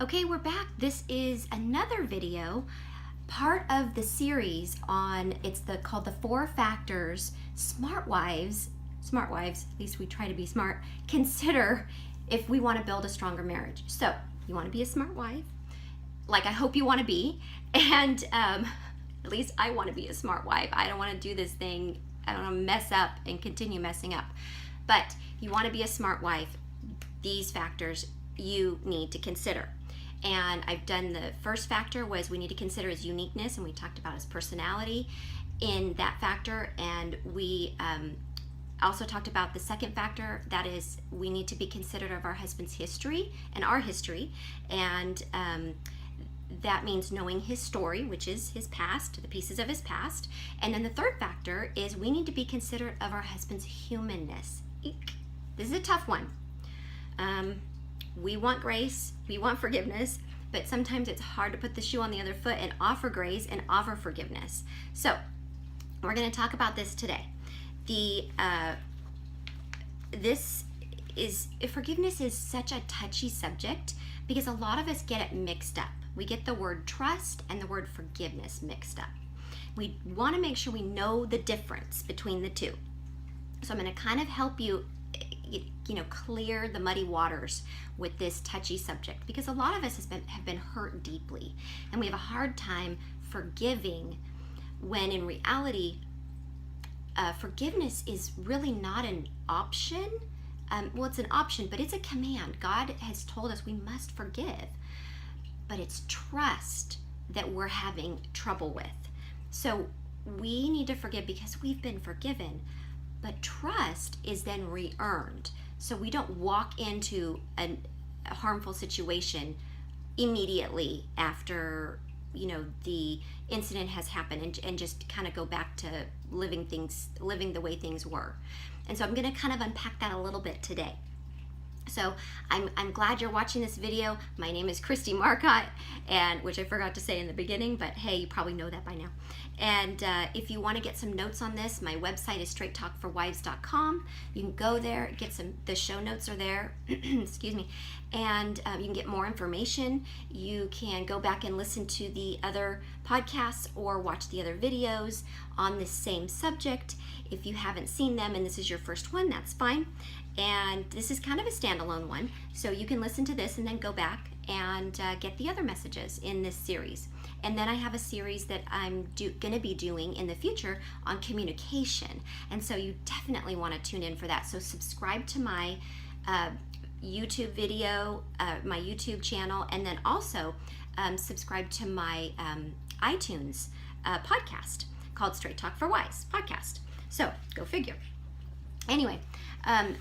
Okay, we're back. This is another video, part of the series on, called the 4 factors smart wives, at least we try to be smart, consider if we want to build a stronger marriage. So, you want to be a smart wife, like I hope you want to be, and at least I want to be a smart wife. I don't want to do this thing, I don't want to mess up and continue messing up. But you want to be a smart wife, these factors you need to consider. And I've done the first factor was we need to consider his uniqueness, and we talked about his personality in that factor. And we also talked about the second factor, that is we need to be considerate of our husband's history and our history. And that means knowing his story, which is his past, the pieces of his past. And then the third factor is we need to be considerate of our husband's humanness. Eek. This is a tough one. We want grace, we want forgiveness, but sometimes it's hard to put the shoe on the other foot and offer grace and offer forgiveness. So we're going to talk about this today. Forgiveness is such a touchy subject because a lot of us get it mixed up. We get the word trust and the word forgiveness mixed up. We want to make sure we know the difference between the two. So I'm going to kind of help you clear the muddy waters with this touchy subject, because a lot of us have been hurt deeply, and we have a hard time forgiving when in reality forgiveness is really not an option. Well, it's an option, but it's a command. God has told us we must forgive, but it's trust that we're having trouble with. So we need to forgive because we've been forgiven, but trust is then re-earned. So we don't walk into a harmful situation immediately after the incident has happened and just kind of go back to living the way things were. And so I'm going to kind of unpack that a little bit today. So I'm glad you're watching this video. My name is Christy Marcotte, which I forgot to say in the beginning, but hey, you probably know that by now. And if you want to get some notes on this, my website is straighttalkforwives.com. You can go there, the show notes are there, excuse me, and you can get more information. You can go back and listen to the other podcasts or watch the other videos on this same subject. If you haven't seen them and this is your first one, that's fine. And this is kind of a standalone one, so you can listen to this and then go back and get the other messages in this series. And then I have a series that I'm going to be doing in the future on communication, and so you definitely want to tune in for that. So subscribe to my YouTube video, my YouTube channel, and then also subscribe to my iTunes podcast called Straight Talk for Wives podcast. So go figure. Anyway,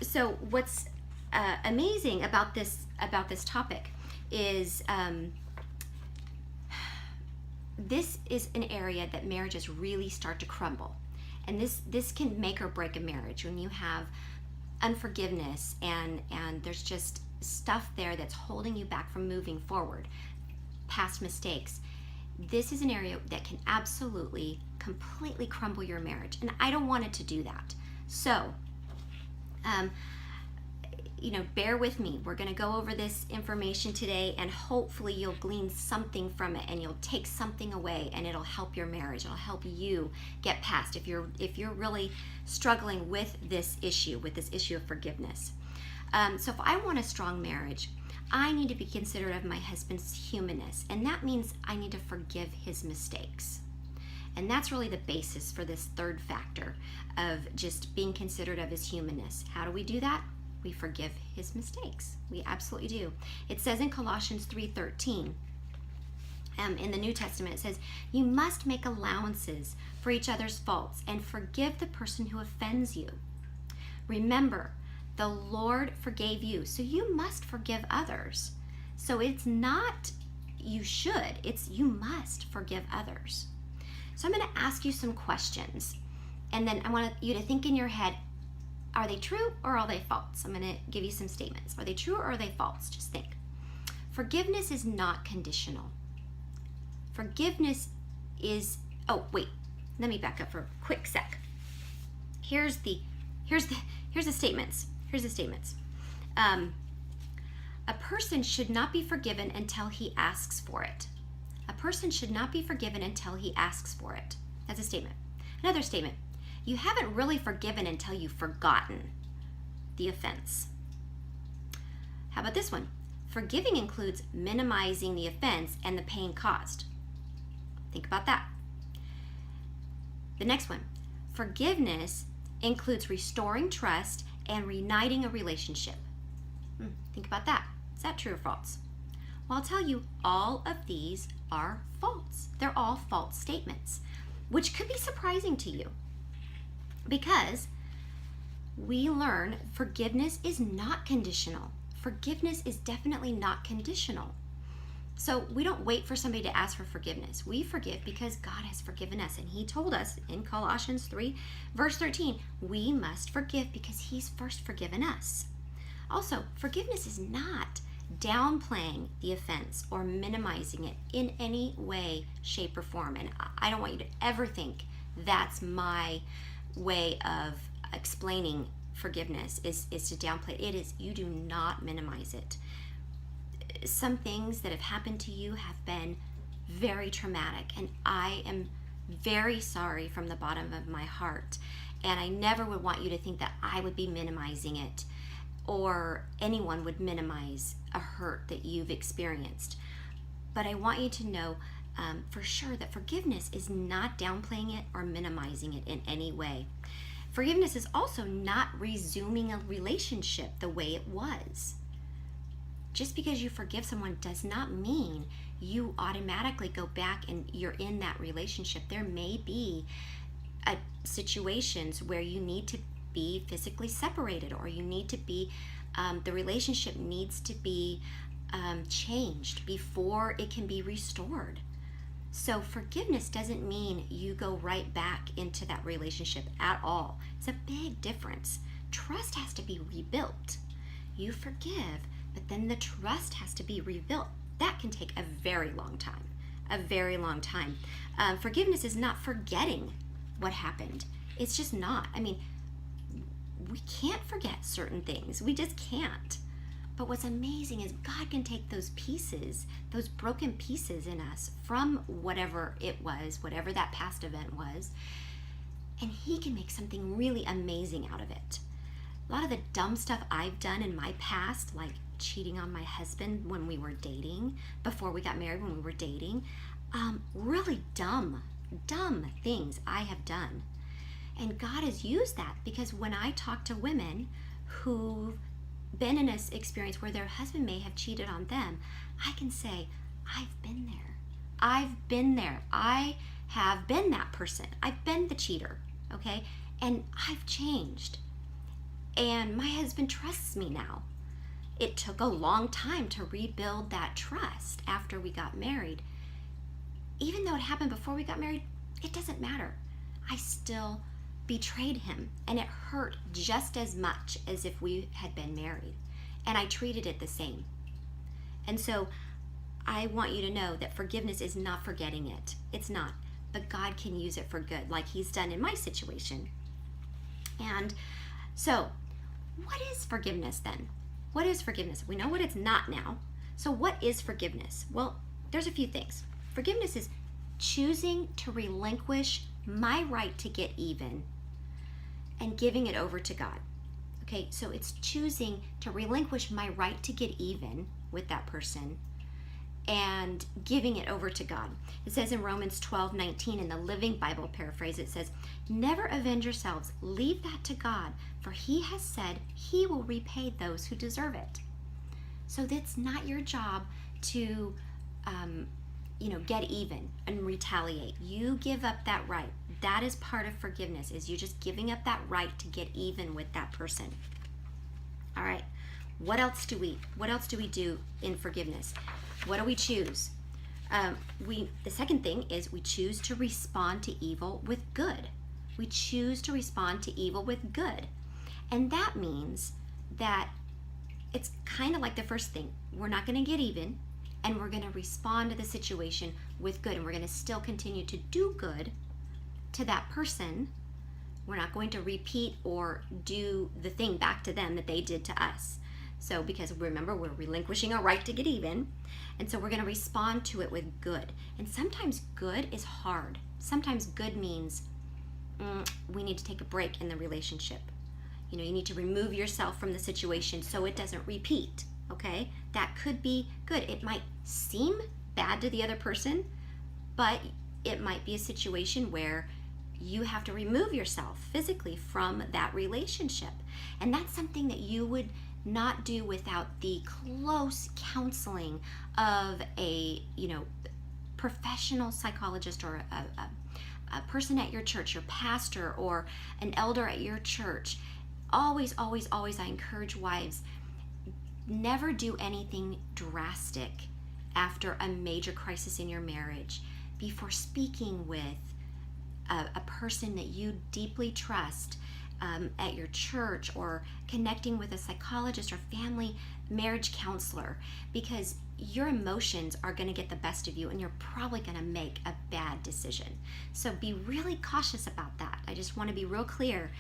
so what's amazing about this topic is this is an area that marriages really start to crumble, and this can make or break a marriage when you have unforgiveness and there's just stuff there that's holding you back from moving forward, past mistakes. This is an area that can absolutely completely crumble your marriage, and I don't want it to do that. So bear with me. We're going to go over this information today, and hopefully you'll glean something from it and you'll take something away, and it'll help your marriage. It'll help you get past if you're really struggling with this issue of forgiveness. So if I want a strong marriage, I need to be considerate of my husband's humanness, and that means I need to forgive his mistakes. And that's really the basis for this third factor of just being considerate of his humanness. How do we do that? We forgive his mistakes. We absolutely do. It says in Colossians 3:13, in the New Testament, it says, "You must make allowances for each other's faults and forgive the person who offends you. Remember, the Lord forgave you, so you must forgive others." So it's not you should, it's you must forgive others. So I'm going to ask you some questions, and then I want you to think in your head, are they true or are they false? I'm going to give you some statements. Are they true or are they false? Just think. Forgiveness is not conditional. Forgiveness is, let me back up for a quick sec. Here's the statements. A person should not be forgiven until he asks for it. A person should not be forgiven until he asks for it. That's a statement. Another statement. You haven't really forgiven until you've forgotten the offense. How about this one? Forgiving includes minimizing the offense and the pain caused. Think about that. The next one. Forgiveness includes restoring trust and reuniting a relationship. Think about that. Is that true or false? Well, I'll tell you, all of these are false. They're all false statements, which could be surprising to you because we learn forgiveness is not conditional. Forgiveness is definitely not conditional. So we don't wait for somebody to ask for forgiveness. We forgive because God has forgiven us. And he told us in Colossians 3, verse 13, we must forgive because he's first forgiven us. Also, forgiveness is not downplaying the offense or minimizing it in any way, shape, or form. And I don't want you to ever think that's my way of explaining forgiveness is to downplay it. It is, you do not minimize it. Some things that have happened to you have been very traumatic, and I am very sorry from the bottom of my heart. And I never would want you to think that I would be minimizing it or anyone would minimize a hurt that you've experienced. But I want you to know for sure that forgiveness is not downplaying it or minimizing it in any way. Forgiveness is also not resuming a relationship the way it was. Just because you forgive someone does not mean you automatically go back and you're in that relationship. There may be situations where you need to be physically separated, or you need to be, the relationship needs to be changed before it can be restored. So forgiveness doesn't mean you go right back into that relationship at all. It's a big difference. Trust has to be rebuilt. You forgive, but then the trust has to be rebuilt. That can take a very long time, a very long time. Forgiveness is not forgetting what happened. It's just not. I mean, we can't forget certain things. We just can't. But what's amazing is God can take those pieces, those broken pieces in us from whatever it was, whatever that past event was, and he can make something really amazing out of it. A lot of the dumb stuff I've done in my past, like cheating on my husband when we were dating, before we got married, when we were dating, really dumb things I have done. And God has used that because when I talk to women who've been in an experience where their husband may have cheated on them, I can say, I've been there. I've been there. I have been that person. I've been the cheater, okay? And I've changed. And my husband trusts me now. It took a long time to rebuild that trust after we got married. Even though it happened before we got married, it doesn't matter. I still betrayed him, and it hurt just as much as if we had been married, and I treated it the same. And so I want you to know that forgiveness is not forgetting it. It's not, but God can use it for good, like he's done in my situation. And so what is forgiveness then? What is forgiveness? We know what it's not now. So what is forgiveness? Well, there's a few things. Forgiveness is choosing to relinquish my right to get even and giving it over to God. Okay, so it's choosing to relinquish my right to get even with that person and giving it over to God. It says in Romans 12:19 in the Living Bible paraphrase, it says, "Never avenge yourselves, leave that to God, for he has said he will repay those who deserve it." So that's not your job to get even and retaliate. You give up that right. That is part of forgiveness, is you just giving up that right to get even with that person. All right. What else do we do in forgiveness? What do we choose? The second thing is we choose to respond to evil with good. We choose to respond to evil with good. And that means that it's kind of like the first thing. We're not going to get even, and we're going to respond to the situation with good, and we're going to still continue to do good to that person. We're not going to repeat or do the thing back to them that they did to us. So because remember, we're relinquishing our right to get even. And so we're going to respond to it with good. And sometimes good is hard. Sometimes good means we need to take a break in the relationship. You need to remove yourself from the situation so it doesn't repeat, okay? That could be good. It might seem bad to the other person, but it might be a situation where you have to remove yourself physically from that relationship. And that's something that you would not do without the close counseling of a, professional psychologist or a person at your church, your pastor or an elder at your church. Always, always, always, I encourage wives, never do anything drastic after a major crisis in your marriage before speaking with a person that you deeply trust at your church, or connecting with a psychologist or family marriage counselor, because your emotions are going to get the best of you and you're probably going to make a bad decision. So be really cautious about that. I just want to be real clear.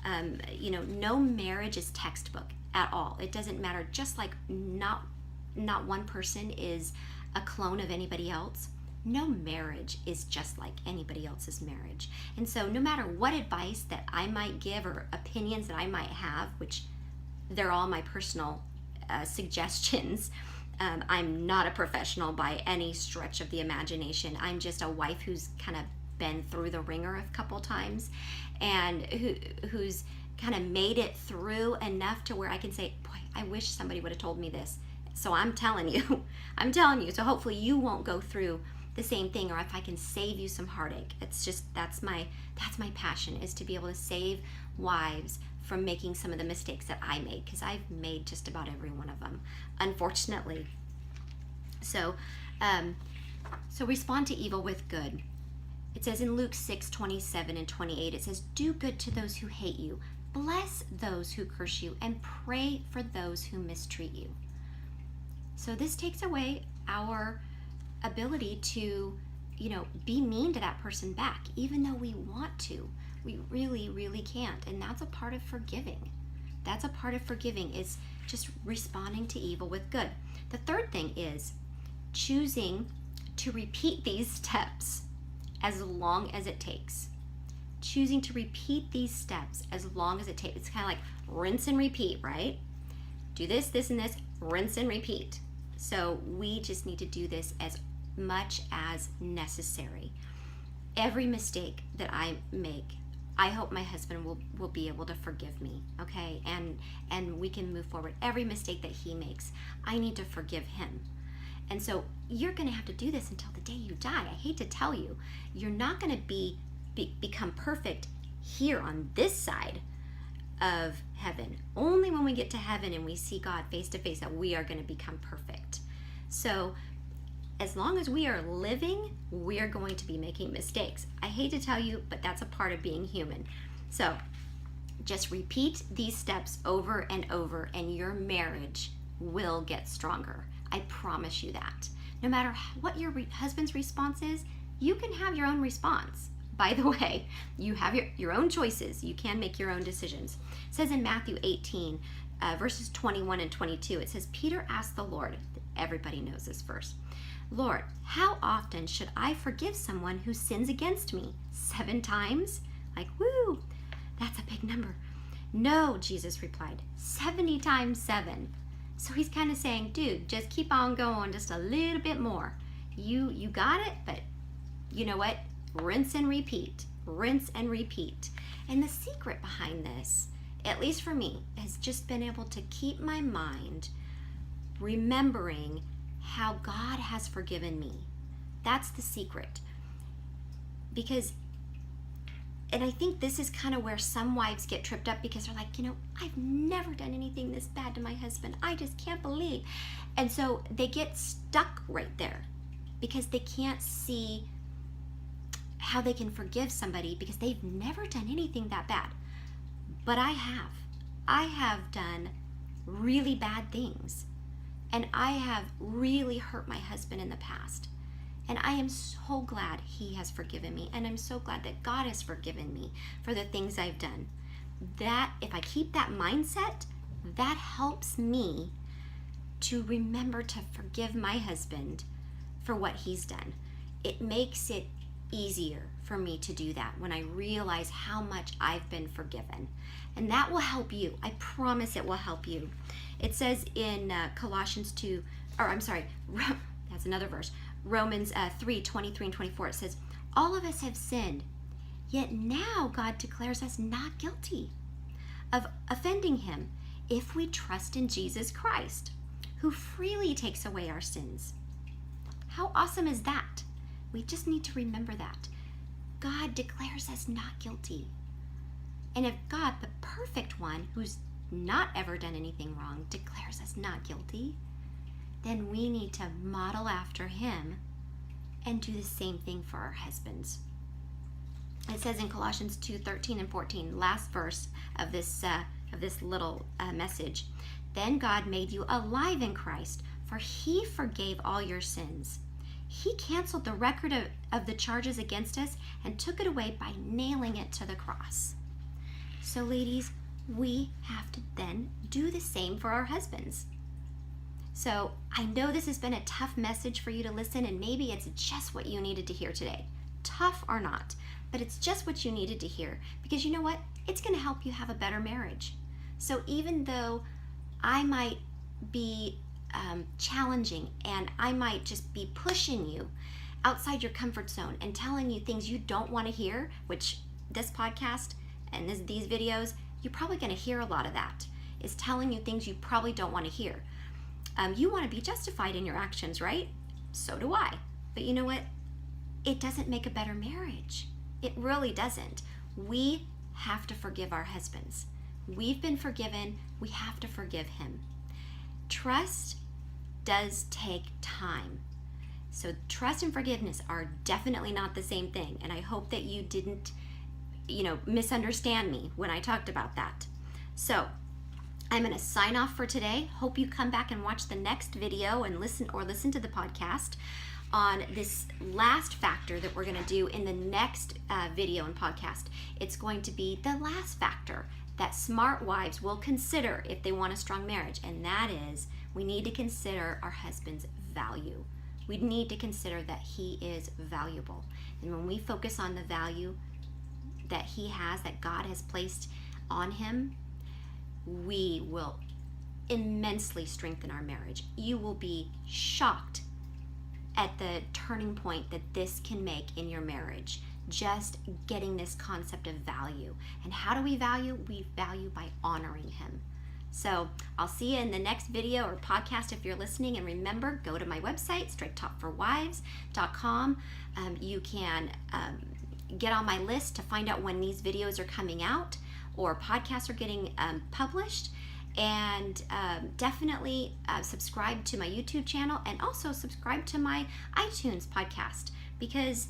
No marriage is textbook at all. It doesn't matter. Just like not one person is a clone of anybody else, no marriage is just like anybody else's marriage. And so no matter what advice that I might give or opinions that I might have, which they're all my personal suggestions, I'm not a professional by any stretch of the imagination. I'm just a wife who's kind of been through the ringer a couple times, and who's kind of made it through enough to where I can say, boy, I wish somebody would have told me this. So I'm telling you. So hopefully you won't go through the same thing, or if I can save you some heartache. It's just, that's my passion, is to be able to save wives from making some of the mistakes that I made, because I've made just about every one of them, unfortunately. So respond to evil with good. It says in Luke 6:27 and 28, it says, do good to those who hate you, bless those who curse you, and pray for those who mistreat you. So this takes away our ability to, be mean to that person back, even though we want to. We really, really can't. And that's a part of forgiving. That's a part of forgiving, is just responding to evil with good. The third thing is choosing to repeat these steps as long as it takes. Choosing to repeat these steps as long as it takes. It's kind of like rinse and repeat, right? Do this, this, and this, rinse and repeat. So we just need to do this as much as necessary. Every mistake that I make, I hope my husband will be able to forgive me, okay? And we can move forward. Every mistake that he makes, I need to forgive him. And so you're going to have to do this until the day you die. I hate to tell you, you're not going to become perfect here on this side of heaven. Only when we get to heaven and we see God face to face that we are going to become perfect. So as long as we are living, we are going to be making mistakes. I hate to tell you, but that's a part of being human. So just repeat these steps over and over, and your marriage will get stronger. I promise you that. No matter what your husband's response is, you can have your own response. By the way, you have your own choices. You can make your own decisions. It says in Matthew 18, verses 21 and 22, it says, Peter asked the Lord, everybody knows this verse, Lord, how often should I forgive someone who sins against me? 7 times? Like, woo, that's a big number. No, Jesus replied, 70 times 7. So he's kind of saying, dude, just keep on going just a little bit more. You got it, but you know what? Rinse and repeat. Rinse and repeat. And the secret behind this, at least for me, has just been able to keep my mind remembering how God has forgiven me. That's the secret. Because, and I think this is kind of where some wives get tripped up, because they're like, I've never done anything this bad to my husband. I just can't believe. And so they get stuck right there because they can't see how they can forgive somebody because they've never done anything that bad. But I have. I have done really bad things. And I have really hurt my husband in the past. And I am so glad he has forgiven me. And I'm so glad that God has forgiven me for the things I've done. That, if I keep that mindset, that helps me to remember to forgive my husband for what he's done. It makes it easier for me to do that when I realize how much I've been forgiven. And that will help you. I promise it will help you. It says in Colossians 2, or I'm sorry, that's another verse. Romans 3, 23 and 24, it says, all of us have sinned, yet now God declares us not guilty of offending him if we trust in Jesus Christ, who freely takes away our sins. How awesome is that? We just need to remember that. God declares us not guilty. And if God, the perfect one, who's not ever done anything wrong, declares us not guilty, then we need to model after him and do the same thing for our husbands. It says in Colossians 2, 13 and 14, last verse of this little message, then God made you alive in Christ, for he forgave all your sins. He canceled the record of the charges against us and took it away by nailing it to the cross. So ladies, we have to then do the same for our husbands. So I know this has been a tough message for you to listen, and maybe it's just what you needed to hear today. Tough or not, but it's just what you needed to hear, because you know what? It's going to help you have a better marriage. So even though I might be challenging and I might just be pushing you outside your comfort zone and telling you things you don't want to hear, which this podcast and these videos, you're probably going to hear a lot of that, is telling you things you probably don't want to hear. You want to be justified in your actions, right? So do I. But you know what? It doesn't make a better marriage. It really doesn't. We have to forgive our husbands. We've been forgiven. We have to forgive him. Trust does take time. So trust and forgiveness are definitely not the same thing. And I hope that you didn't, misunderstand me when I talked about that. So I'm going to sign off for today. Hope you come back and watch the next video and listen to the podcast on this last factor that we're going to do in the next video and podcast. It's going to be the last factor that smart wives will consider if they want a strong marriage, and that is we need to consider our husband's value. We need to consider that he is valuable. And when we focus on the value that he has, that God has placed on him, we will immensely strengthen our marriage. You will be shocked at the turning point that this can make in your marriage. Just getting this concept of value. And how do we value? We value by honoring him. So I'll see you in the next video or podcast if you're listening. And remember, go to my website, straighttalkforwives.com. You can get on my list to find out when these videos are coming out or podcasts are getting published. And definitely subscribe to my YouTube channel, and also subscribe to my iTunes podcast, because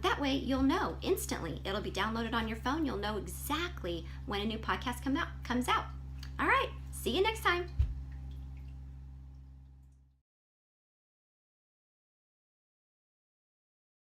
that way you'll know instantly. It'll be downloaded on your phone. You'll know exactly when a new podcast comes out. All right, see you next time.